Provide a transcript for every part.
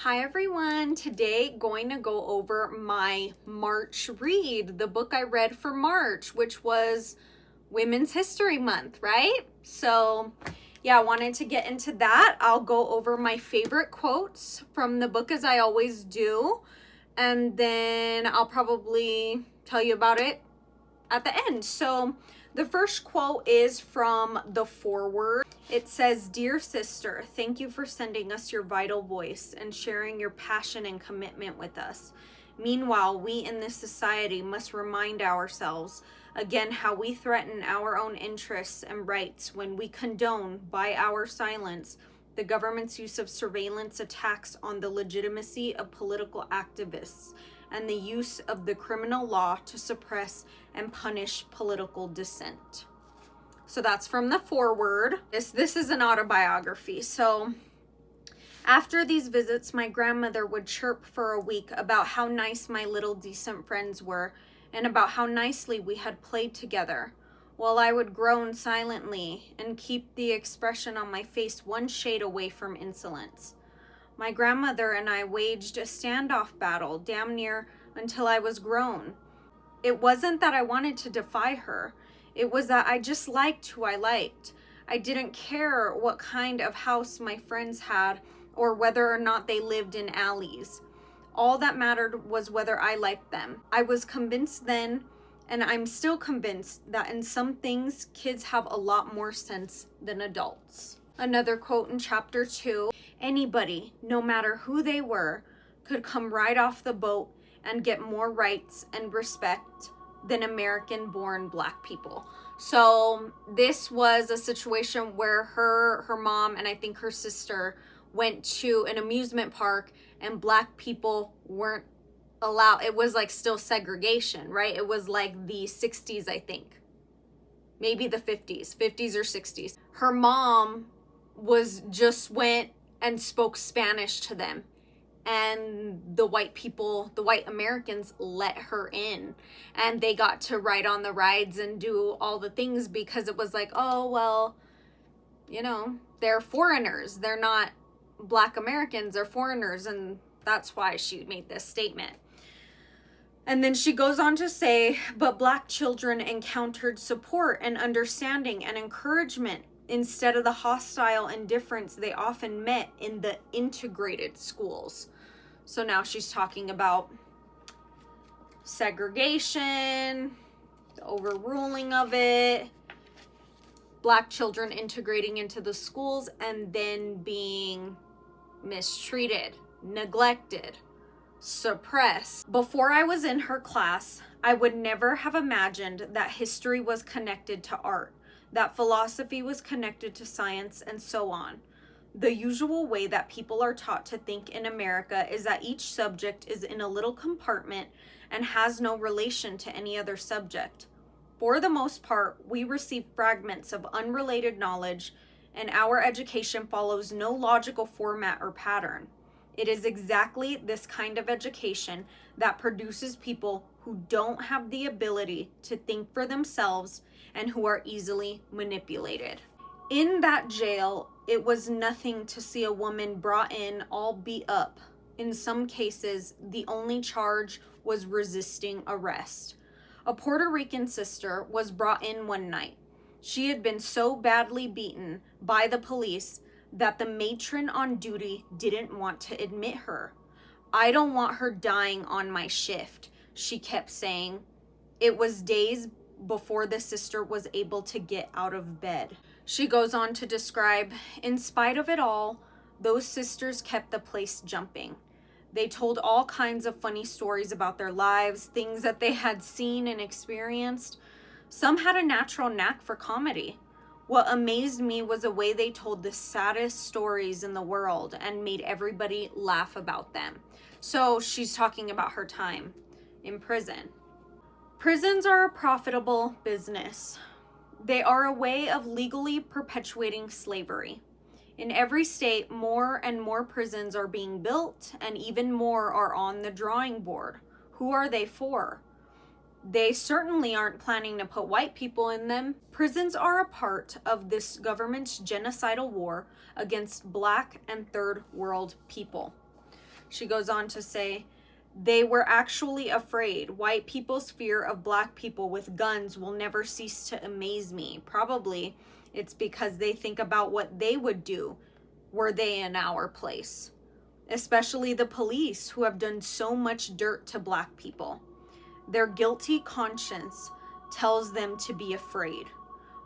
Hi everyone, today going to go over my March read, the book I read for March, which was Women's History Month, right? So yeah, I wanted to get into that. I'll go over my favorite quotes from the book as I always do, and then I'll probably tell you about it at the end. So the first quote is from the foreword. It says, "Dear sister, thank you for sending us your vital voice and sharing your passion and commitment with us. Meanwhile, we in this society must remind ourselves again how we threaten our own interests and rights when we condone, by our silence, the government's use of surveillance attacks on the legitimacy of political activists and the use of the criminal law to suppress and punish political dissent." So that's from the foreword. This is an autobiography. So after these visits, my grandmother would chirp for a week about how nice my little decent friends were and about how nicely we had played together, while I would groan silently and keep the expression on my face one shade away from insolence. My grandmother and I waged a standoff battle damn near until I was grown. It wasn't that I wanted to defy her. It was that I just liked who I liked. I didn't care what kind of house my friends had or whether or not they lived in alleys. All that mattered was whether I liked them. I was convinced then, and I'm still convinced, that in some things, kids have a lot more sense than adults. Another quote in chapter 2, "Anybody, no matter who they were, could come right off the boat and get more rights and respect than American-born Black people." So this was a situation where her mom and I think her sister went to an amusement park and Black people weren't allowed. It was like still segregation, right? It was like the 60s, I think. Maybe the 50s or 60s. Her mom went and spoke Spanish to them. And the white people, the white Americans, let her in, and they got to ride on the rides and do all the things because it was like, oh, well, they're foreigners. They're not Black Americans, they're foreigners. And that's why she made this statement. And then she goes on to say, "But Black children encountered support and understanding and encouragement instead of the hostile indifference they often met in the integrated schools." So now she's talking about segregation, the overruling of it, Black children integrating into the schools and then being mistreated, neglected, suppressed. Before I was in her class, I would never have imagined that history was connected to art, that philosophy was connected to science, and so on. The usual way that people are taught to think in America is that each subject is in a little compartment and has no relation to any other subject. For the most part, we receive fragments of unrelated knowledge, and our education follows no logical format or pattern. It is exactly this kind of education that produces people who don't have the ability to think for themselves and who are easily manipulated. In that jail, it was nothing to see a woman brought in all beat up. In some cases, the only charge was resisting arrest. A Puerto Rican sister was brought in one night. She had been so badly beaten by the police that the matron on duty didn't want to admit her. "I don't want her dying on my shift," she kept saying. It was days before the sister was able to get out of bed. She goes on to describe, "In spite of it all, those sisters kept the place jumping. They told all kinds of funny stories about their lives, things that they had seen and experienced. Some had a natural knack for comedy. What amazed me was the way they told the saddest stories in the world and made everybody laugh about them." So she's talking about her time in prison. "Prisons are a profitable business. They are a way of legally perpetuating slavery. In every state, more and more prisons are being built, and even more are on the drawing board. Who are they for? They certainly aren't planning to put white people in them. Prisons are a part of this government's genocidal war against Black and third world people." She goes on to say, they were actually afraid. White people's fear of black people with guns will never cease to amaze me. Probably it's because they think about what they would do were they in our place. Especially the police, who have done so much dirt to black people. Their guilty conscience tells them to be afraid.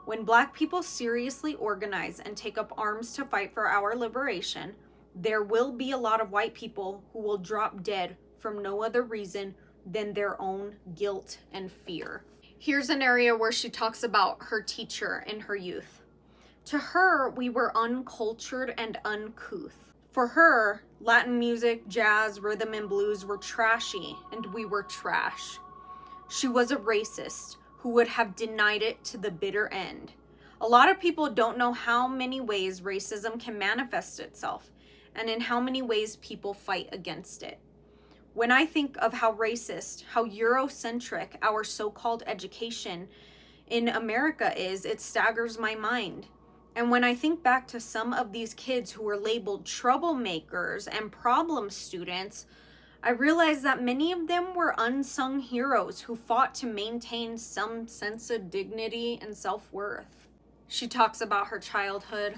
When black people seriously organize and take up arms to fight for our liberation, there will be a lot of white people who will drop dead from no other reason than their own guilt and fear. Here's an area where she talks about her teacher in her youth. To her, we were uncultured and uncouth. For her, Latin music, jazz, rhythm, and blues were trashy, and we were trash. She was a racist who would have denied it to the bitter end. A lot of people don't know how many ways racism can manifest itself, and in how many ways people fight against it. When I think of how racist, how Eurocentric our so-called education in America is, it staggers my mind. And when I think back to some of these kids who were labeled troublemakers and problem students, I realize that many of them were unsung heroes who fought to maintain some sense of dignity and self-worth. She talks about her childhood.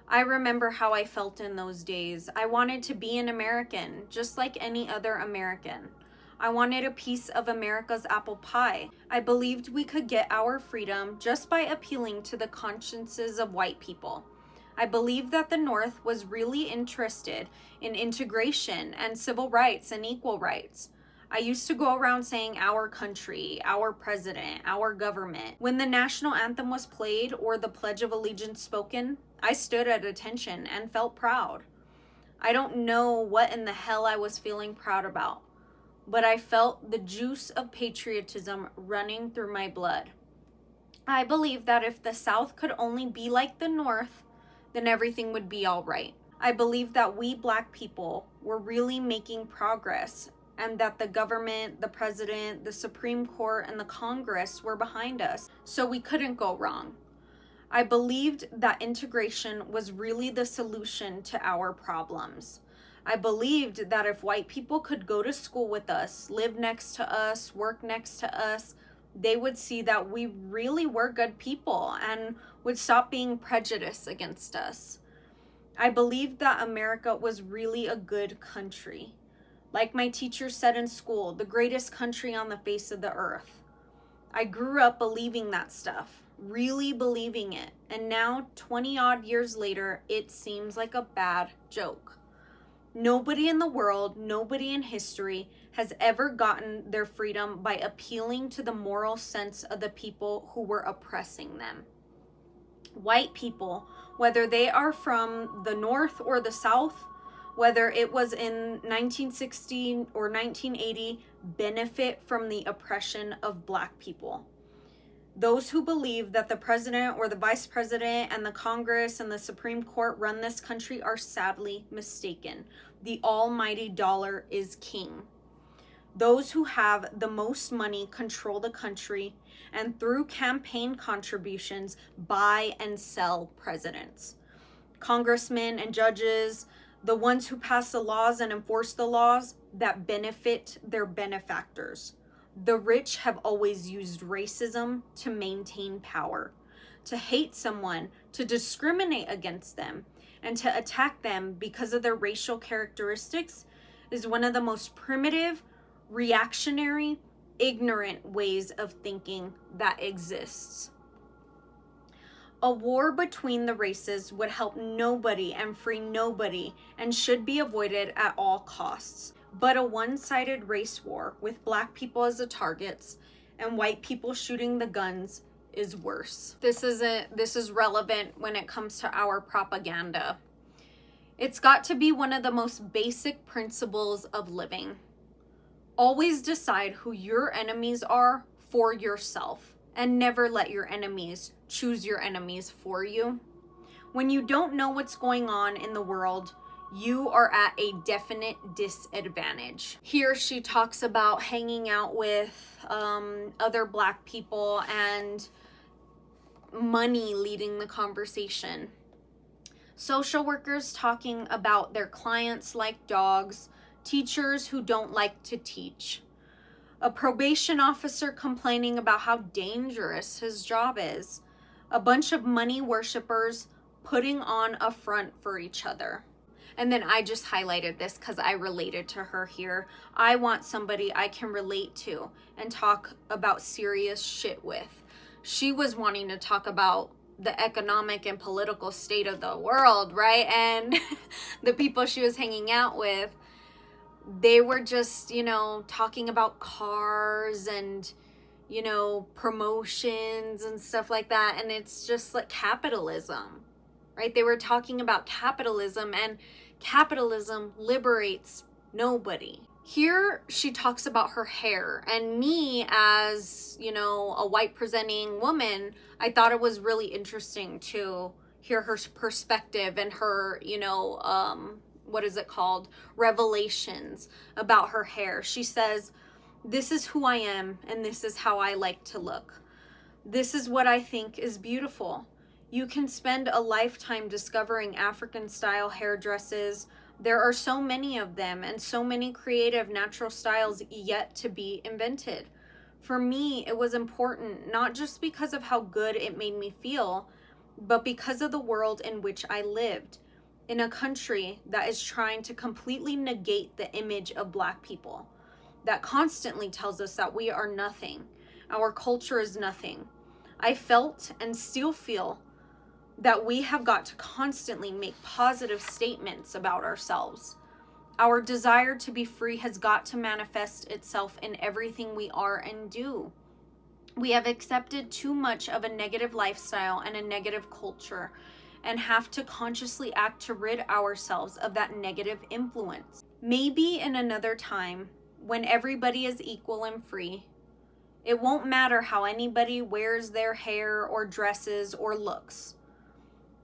I remember how I felt in those days. I wanted to be an American, just like any other American. I wanted a piece of America's apple pie. I believed we could get our freedom just by appealing to the consciences of white people. I believed that the North was really interested in integration and civil rights and equal rights. I used to go around saying our country, our president, our government. When the national anthem was played or the Pledge of Allegiance spoken, I stood at attention and felt proud. I don't know what in the hell I was feeling proud about, but I felt the juice of patriotism running through my blood. I believe that if the South could only be like the North, then everything would be all right. I believe that we black people were really making progress, and that the government, the president, the Supreme Court, and the Congress were behind us, so we couldn't go wrong. I believed that integration was really the solution to our problems. I believed that if white people could go to school with us, live next to us, work next to us, they would see that we really were good people and would stop being prejudiced against us. I believed that America was really a good country. Like my teacher said in school, the greatest country on the face of the earth. I grew up believing that stuff, really believing it. And now, 20 odd years later, it seems like a bad joke. Nobody in the world, nobody in history has ever gotten their freedom by appealing to the moral sense of the people who were oppressing them. White people, whether they are from the North or the South, whether it was in 1960 or 1980, benefit from the oppression of black people. Those who believe that the president or the vice president and the Congress and the Supreme Court run this country are sadly mistaken. The almighty dollar is king. Those who have the most money control the country, and through campaign contributions buy and sell presidents. Congressmen and judges, the ones who pass the laws and enforce the laws that benefit their benefactors. The rich have always used racism to maintain power, to hate someone, to discriminate against them, and to attack them because of their racial characteristics is one of the most primitive, reactionary, ignorant ways of thinking that exists. A war between the races would help nobody and free nobody and should be avoided at all costs. But a one-sided race war with black people as the targets and white people shooting the guns is worse. This is relevant when it comes to our propaganda. It's got to be one of the most basic principles of living. Always decide who your enemies are for yourself, and never let your enemies choose your enemies for you. When you don't know what's going on in the world, you are at a definite disadvantage. Here she talks about hanging out with other black people and money leading the conversation. Social workers talking about their clients like dogs, teachers who don't like to teach, a probation officer complaining about how dangerous his job is, a bunch of money worshipers putting on a front for each other. And then I just highlighted this because I related to her here. I want somebody I can relate to and talk about serious shit with. She was wanting to talk about the economic and political state of the world, right? And the people she was hanging out with, they were just, talking about cars and, promotions and stuff like that. And it's just like capitalism, right? They were talking about capitalism, and capitalism liberates nobody. Here she talks about her hair, and me as, a white presenting woman, I thought it was really interesting to hear her perspective and her, what is it called? Revelations about her hair. She says, "This is who I am, and this is how I like to look. This is what I think is beautiful. You can spend a lifetime discovering African style hairdresses. There are so many of them and so many creative natural styles yet to be invented. For me, it was important not just because of how good it made me feel, but because of the world in which I lived, in a country that is trying to completely negate the image of Black people, that constantly tells us that we are nothing. Our culture is nothing. I felt and still feel that we have got to constantly make positive statements about ourselves. Our desire to be free has got to manifest itself in everything we are and do. We have accepted too much of a negative lifestyle and a negative culture, and have to consciously act to rid ourselves of that negative influence. Maybe in another time, when everybody is equal and free, it won't matter how anybody wears their hair or dresses or looks.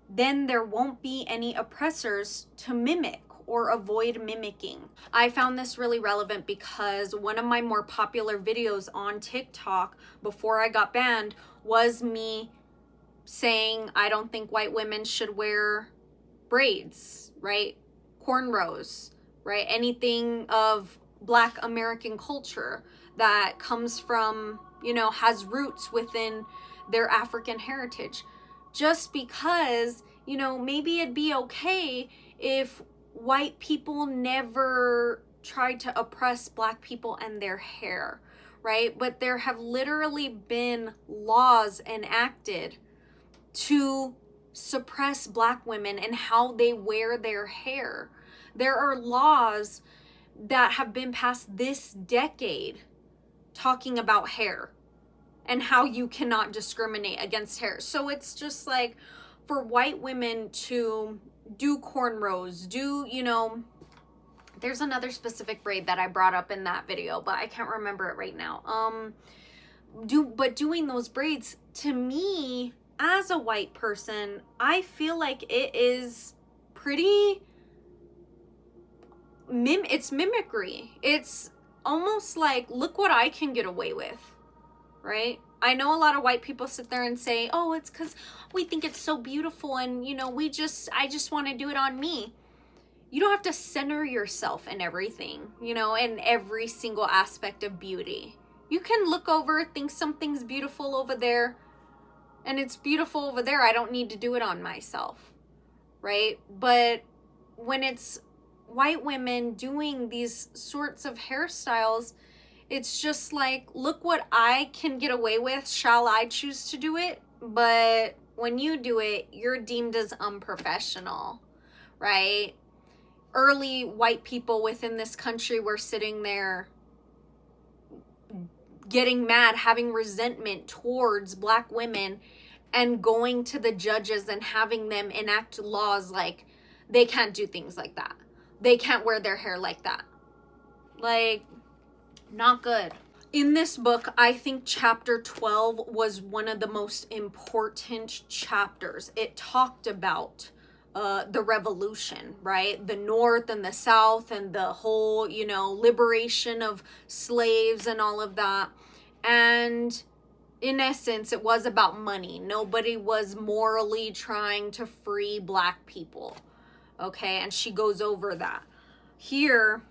Then there won't be any oppressors to mimic or avoid mimicking." I found this really relevant because one of my more popular videos on TikTok before I got banned was me saying I don't think white women should wear braids, right? Cornrows, right? Anything of Black American culture that comes from, has roots within their African heritage. Just because, maybe it'd be okay if white people never tried to oppress Black people and their hair, right? But there have literally been laws enacted to suppress Black women and how they wear their hair. There are laws that have been passed this decade talking about hair and how you cannot discriminate against hair. So it's just like, for white women to do cornrows, there's another specific braid that I brought up in that video, but I can't remember it right now. Doing those braids, to me, as a white person, I feel like it is pretty, it's mimicry. It's almost like, look what I can get away with, right? I know a lot of white people sit there and say, oh, it's because we think it's so beautiful and, I just want to do it on me. You don't have to center yourself in everything, in every single aspect of beauty. You can look over, think something's beautiful over there, and it's beautiful over there. I don't need to do it on myself, right? But when it's white women doing these sorts of hairstyles, it's just like, look what I can get away with. Shall I choose to do it? But when you do it, you're deemed as unprofessional, right? Early white people within this country were sitting there getting mad, having resentment towards Black women, and going to the judges and having them enact laws like they can't do things like that. They can't wear their hair like that. Like, not good. In this book, I think chapter 12 was one of the most important chapters. It talked about the revolution, right? The North and the South and the whole, liberation of slaves and all of that. And in essence, it was about money. Nobody was morally trying to free Black people. Okay, and she goes over that. Here,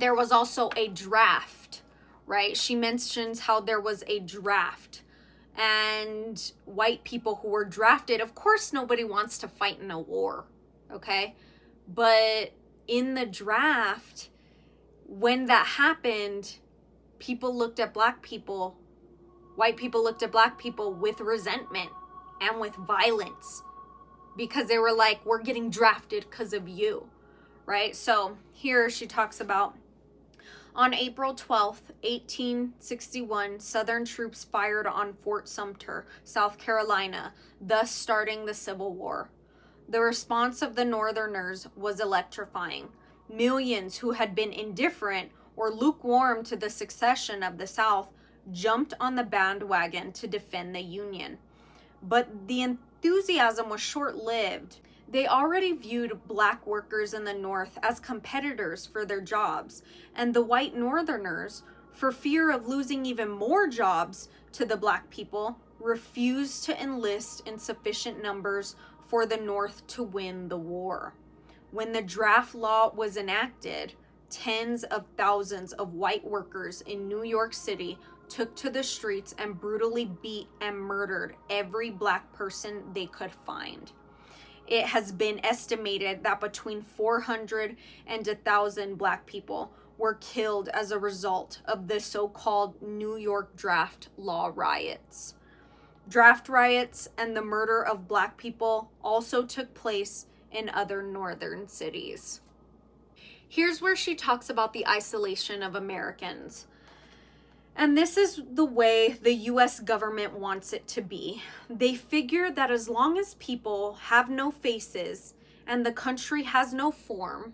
there was also a draft, right? She mentions how there was a draft and white people who were drafted. Of course, nobody wants to fight in a war, okay? But in the draft, when that happened, people looked at black people, white people looked at black people with resentment and with violence because they were like, we're getting drafted because of you, right? So here she talks about, on April 12th, 1861, Southern troops fired on Fort Sumter, South Carolina, thus starting the Civil War. The response of the Northerners was electrifying. Millions who had been indifferent or lukewarm to the secession of the South jumped on the bandwagon to defend the Union. But the enthusiasm was short-lived. They already viewed black workers in the North as competitors for their jobs, and the white Northerners, for fear of losing even more jobs to the black people, refused to enlist in sufficient numbers for the North to win the war. When the draft law was enacted, tens of thousands of white workers in New York City took to the streets and brutally beat and murdered every black person they could find. It has been estimated that between 400 and 1,000 black people were killed as a result of the so-called New York draft law riots. Draft riots and the murder of black people also took place in other northern cities. Here's where she talks about the isolation of Americans. And this is the way the US government wants it to be. They figure that as long as people have no faces and the country has no form,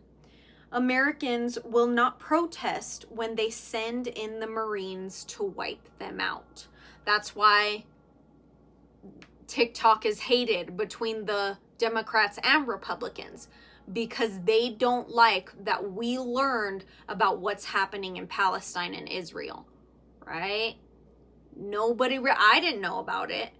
Americans will not protest when they send in the Marines to wipe them out. That's why TikTok is hated between the Democrats and Republicans, because they don't like that we learned about what's happening in Palestine and Israel. Right? I didn't know about it.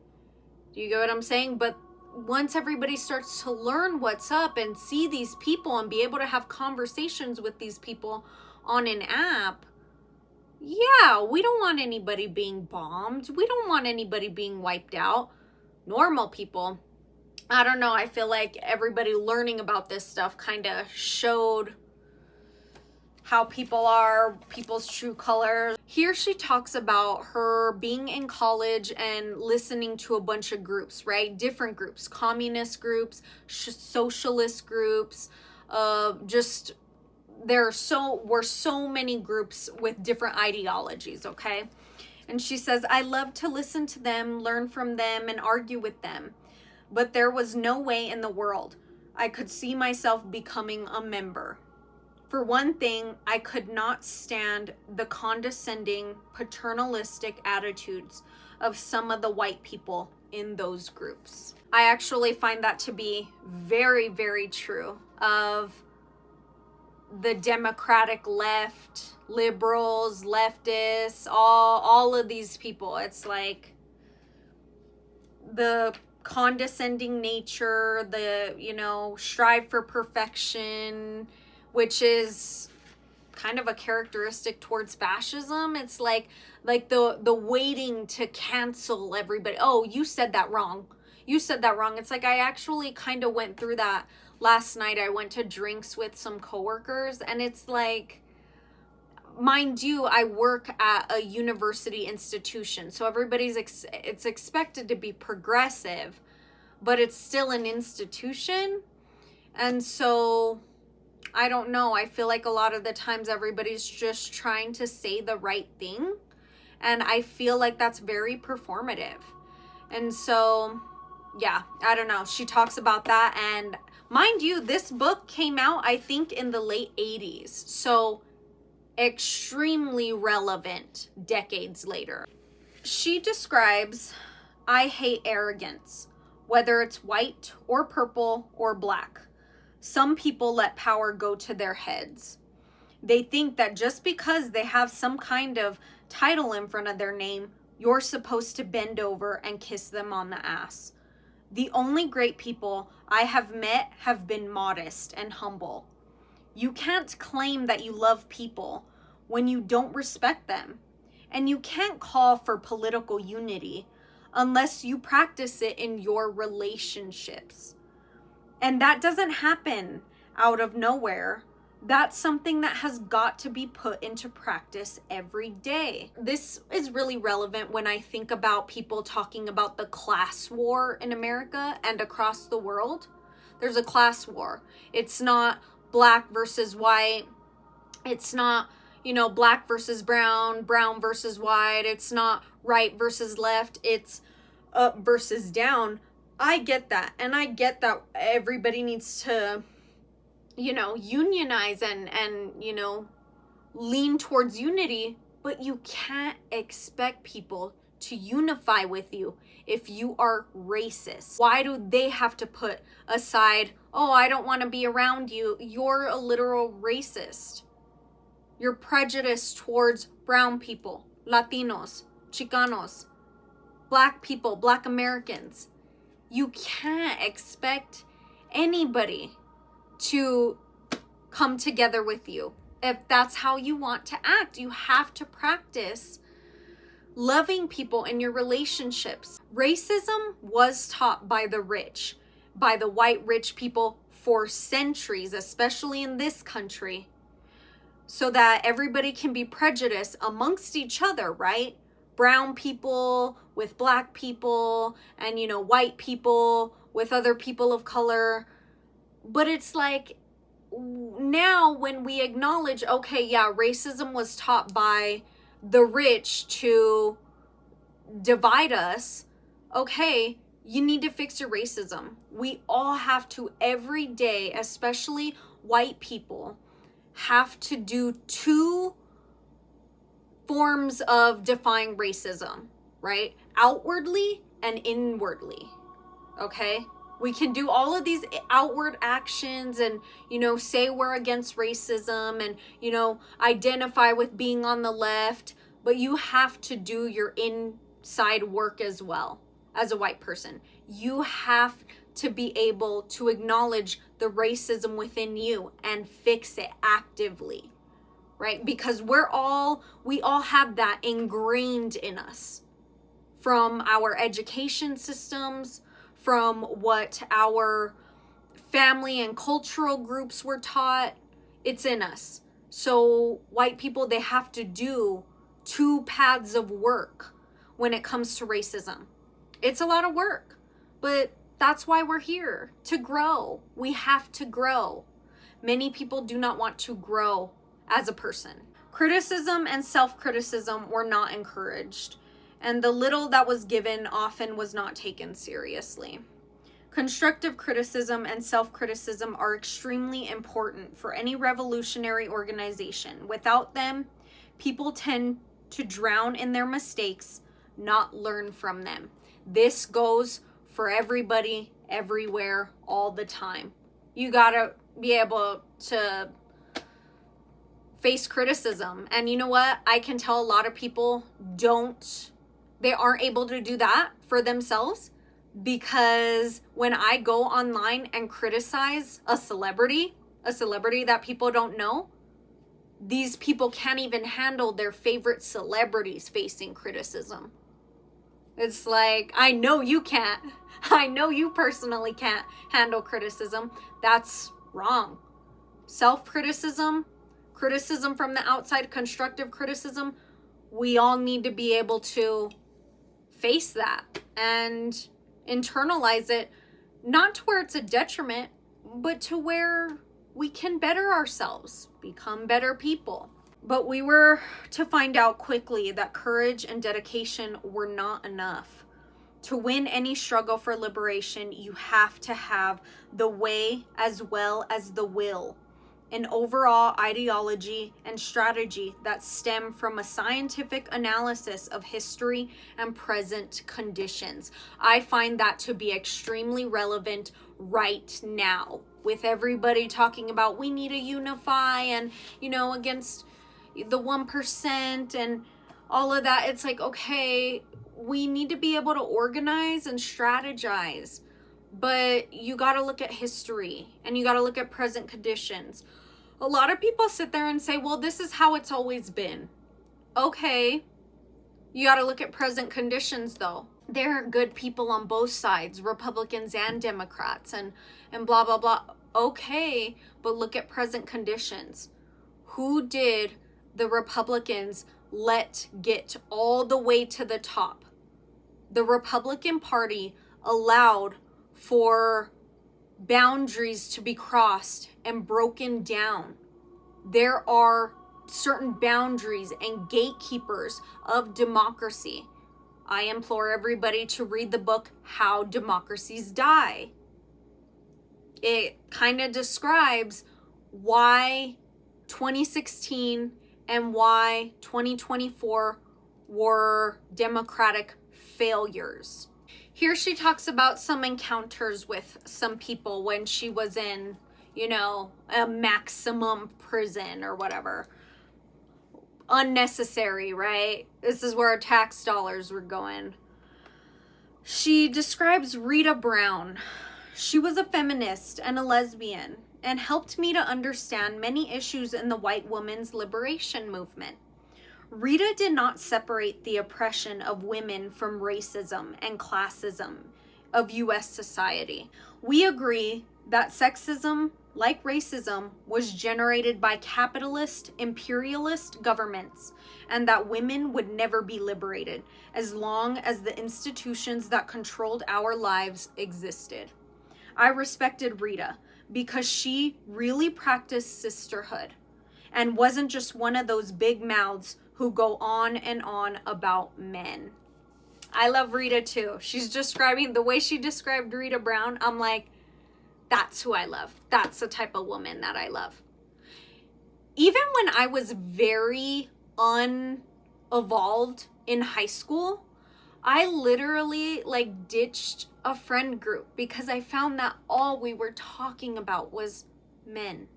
Do you get what I'm saying? But once everybody starts to learn what's up and see these people and be able to have conversations with these people on an app, yeah, we don't want anybody being bombed. We don't want anybody being wiped out. Normal people. I don't know. I feel like everybody learning about this stuff kind of showed how people are, people's true colors. Here she talks about her being in college and listening to a bunch of groups, right? Different groups, communist groups, socialist groups, there were so many groups with different ideologies, okay? And she says, I love to listen to them, learn from them, and argue with them. But there was no way in the world I could see myself becoming a member. For one thing, I could not stand the condescending, paternalistic attitudes of some of the white people in those groups. I actually find that to be very, very true of the Democratic left, liberals, leftists, all of these people. It's like the condescending nature, the, strive for perfection, which is kind of a characteristic towards fascism. It's like the waiting to cancel everybody. Oh, you said that wrong. You said that wrong. It's like I actually kind of went through that last night. I went to drinks with some coworkers, and it's like, mind you, I work at a university institution, so it's expected to be progressive, but it's still an institution. And so I don't know. I feel like a lot of the times everybody's just trying to say the right thing. And I feel like that's very performative. And so, yeah, I don't know. She talks about that. And mind you, this book came out, I think, in the late 80s. So extremely relevant decades later. She describes, I hate arrogance, whether it's white or purple or black. Some people let power go to their heads. They think that just because they have some kind of title in front of their name, you're supposed to bend over and kiss them on the ass. The only great people I have met have been modest and humble. You can't claim that you love people when you don't respect them. And you can't call for political unity unless you practice it in your relationships. And that doesn't happen out of nowhere. That's something that has got to be put into practice every day. This is really relevant when I think about people talking about the class war in America and across the world. There's a class war. It's not black versus white. It's not, black versus brown, brown versus white. It's not right versus left. It's up versus down. I get that. And I get that everybody needs to, unionize and lean towards unity, but you can't expect people to unify with you if you are racist. Why do they have to put aside, oh, I don't want to be around you? You're a literal racist. You're prejudiced towards brown people, Latinos, Chicanos, black people, black Americans. You can't expect anybody to come together with you. If that's how you want to act, you have to practice loving people in your relationships. Racism was taught by the rich, by the white rich people for centuries, especially in this country, so that everybody can be prejudiced amongst each other, right? Brown people with black people and, white people with other people of color. But it's like now when we acknowledge, okay, yeah, racism was taught by the rich to divide us. Okay, you need to fix your racism. We all have to every day, especially white people, have to do two forms of defying racism, right? Outwardly and inwardly, okay? We can do all of these outward actions and, say we're against racism and, identify with being on the left, but you have to do your inside work as well as a white person. You have to be able to acknowledge the racism within you and fix it actively, right? Because we all have that ingrained in us from our education systems, from what our family and cultural groups were taught. It's in us. So white people, they have to do two paths of work when it comes to racism. It's a lot of work, but that's why we're here, to grow. We have to grow. Many people do not want to grow as a person. Criticism and self-criticism were not encouraged, and the little that was given often was not taken seriously. Constructive criticism and self-criticism are extremely important for any revolutionary organization. Without them, people tend to drown in their mistakes, not learn from them. This goes for everybody, everywhere, all the time. You gotta be able to face criticism. And you know what? I can tell a lot of people they aren't able to do that for themselves, because when I go online and criticize a celebrity that people don't know, these people can't even handle their favorite celebrities facing criticism. It's like, I know you can't. I know you personally can't handle criticism. That's wrong. Self-criticism, criticism from the outside, constructive criticism, we all need to be able to face that and internalize it, not to where it's a detriment, but to where we can better ourselves, become better people. But we were to find out quickly that courage and dedication were not enough. To win any struggle for liberation, you have to have the way as well as the will, an overall ideology and strategy that stem from a scientific analysis of history and present conditions. I find that to be extremely relevant right now, with everybody talking about we need to unify and, against the 1% and all of that. It's like, okay, we need to be able to organize and strategize, but you got to look at history and you got to look at present conditions. A lot of people sit there and say, well, this is how it's always been. Okay, you got to look at present conditions though. There are good people on both sides, Republicans and Democrats, and blah, blah, blah. Okay, but look at present conditions. Who did the Republicans let get all the way to the top? The Republican Party allowed for boundaries to be crossed and broken down. There are certain boundaries and gatekeepers of democracy. I implore everybody to read the book How Democracies Die. It kind of describes why 2016 and why 2024 were democratic failures. Here she talks about some encounters with some people when she was in, a maximum prison or whatever. Unnecessary, right? This is where our tax dollars were going. She describes Rita Brown. She was a feminist and a lesbian and helped me to understand many issues in the white women's liberation movement. Rita did not separate the oppression of women from racism and classism of U.S. society. We agree that sexism, like racism, was generated by capitalist, imperialist governments, and that women would never be liberated as long as the institutions that controlled our lives existed. I respected Rita because she really practiced sisterhood and wasn't just one of those big mouths who go on and on about men. I love Rita too. She's describing, the way she described Rita Brown, I'm like, that's who I love. That's the type of woman that I love. Even when I was very unevolved in high school, I literally ditched a friend group because I found that all we were talking about was men.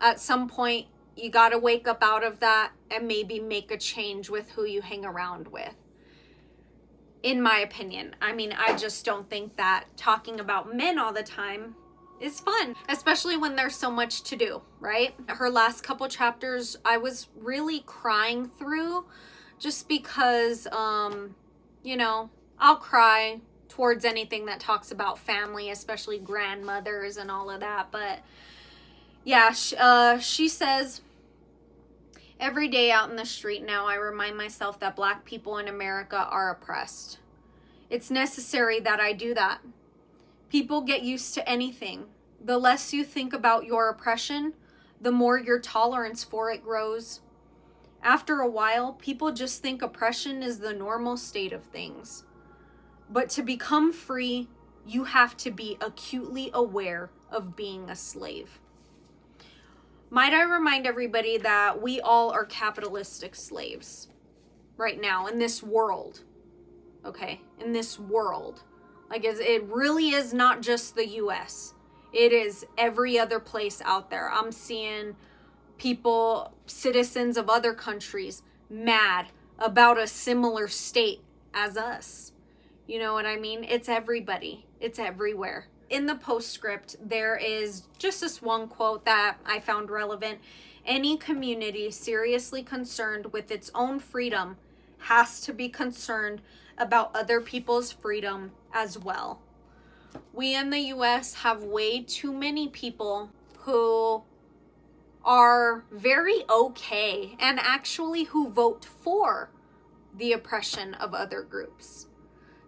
At some point, you got to wake up out of that and maybe make a change with who you hang around with. In my opinion. I mean, I just don't think that talking about men all the time is fun, especially when there's so much to do, right? Her last couple chapters, I was really crying through just because, I'll cry towards anything that talks about family, especially grandmothers and all of that. But yeah, she says, every day out in the street now, I remind myself that Black people in America are oppressed. It's necessary that I do that. People get used to anything. The less you think about your oppression, the more your tolerance for it grows. After a while, people just think oppression is the normal state of things. But to become free, you have to be acutely aware of being a slave. Might I remind everybody that we all are capitalistic slaves right now in this world, okay? In this world. It really is not just the U.S. It is every other place out there. I'm seeing people, citizens of other countries, mad about a similar state as us. You know what I mean? It's everybody. It's everywhere. In the postscript, there is just this one quote that I found relevant. Any community seriously concerned with its own freedom has to be concerned about other people's freedom as well. We in the U.S. have way too many people who are very okay and actually who vote for the oppression of other groups.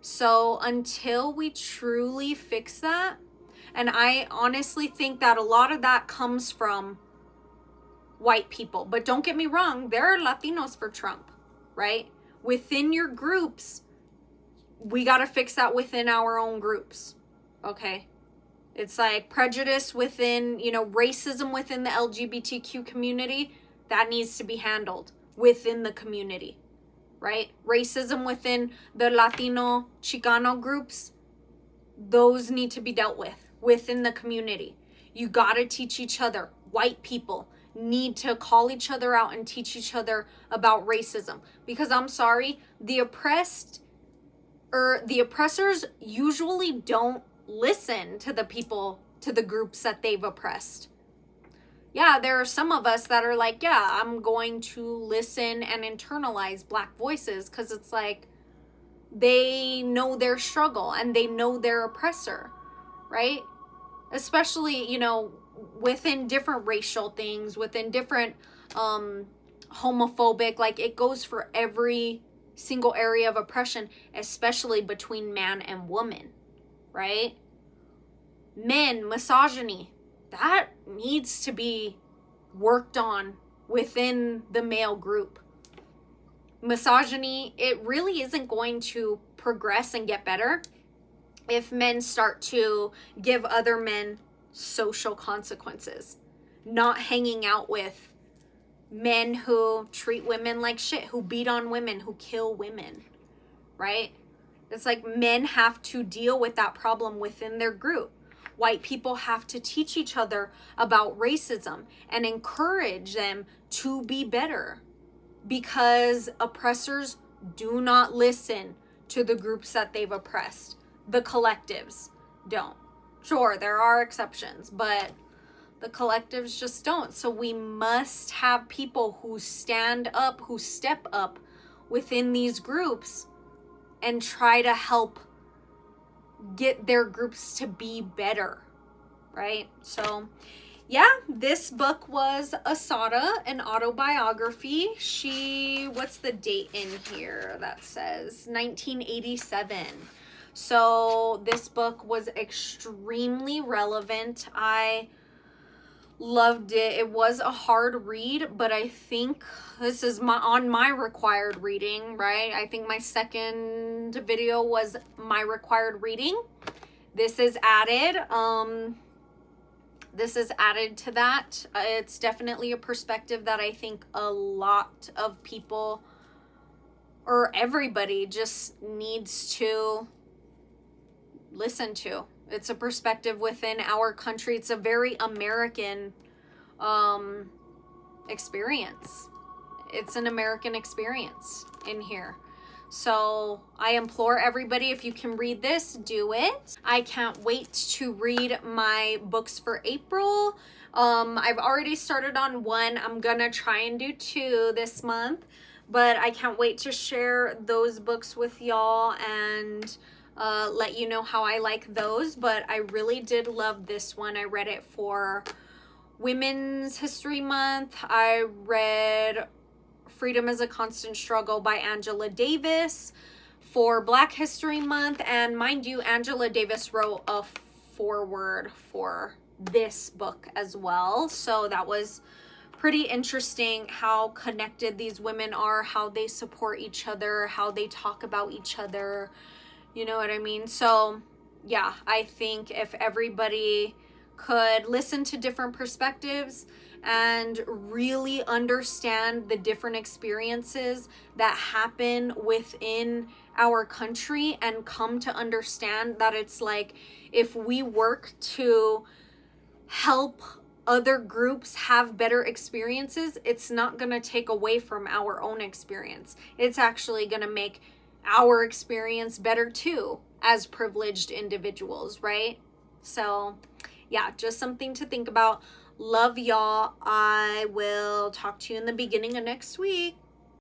So until we truly fix that, and I honestly think that a lot of that comes from white people, but don't get me wrong, there are Latinos for Trump, right? Within your groups, we got to fix that within our own groups, okay? It's like prejudice within, racism within the LGBTQ community, that needs to be handled within the community. Right? Racism within the Latino, Chicano groups, those need to be dealt with within the community. You got to teach each other. White people need to call each other out and teach each other about racism. Because I'm sorry, the oppressors usually don't listen to the people, to the groups that they've oppressed. yeah, there are some of us that are like, yeah, I'm going to listen and internalize Black voices, because it's like they know their struggle and they know their oppressor, right? Especially, you know, within different racial things, within different homophobic, like it goes for every single area of oppression, especially between man and woman, right? Men, misogyny, that needs to be worked on within the male group. Misogyny, it really isn't going to progress and get better if men start to give other men social consequences, not hanging out with men who treat women like shit, who beat on women, who kill women, right? It's like men have to deal with that problem within their group. White people have to teach each other about racism and encourage them to be better, because oppressors do not listen to the groups that they've oppressed. The collectives don't. Sure, there are exceptions, but the collectives just don't. So we must have people who stand up, who step up within these groups and try to help get their groups to be better, right? So yeah, this book was Assata, an autobiography. What's the date in here that says 1987? So this book was extremely relevant. I loved it. It was a hard read, but I think this is on my required reading, right? I think my second video was my required reading. This is added. This is added to that. It's definitely a perspective that I think a lot of people, or everybody, just needs to listen to. It's a perspective within our country. It's a very American experience. It's an American experience in here. So I implore everybody, if you can read this, do it. I can't wait to read my books for April. I've already started on one. I'm gonna try and do 2 this month, but I can't wait to share those books with y'all and let you know how I like those. But I really did love this one. I read it for Women's History Month. I read Freedom is a Constant Struggle by Angela Davis for Black History Month. And mind you, Angela Davis wrote a foreword for this book as well. So that was pretty interesting how connected these women are, how they support each other, how they talk about each other. You know what I mean? So yeah, I think if everybody could listen to different perspectives and really understand the different experiences that happen within our country and come to understand that it's like, if we work to help other groups have better experiences, it's not going to take away from our own experience. It's actually going to make our experience better too, as privileged individuals, right? So yeah, just something to think about. Love y'all. I will talk to you in the beginning of next week.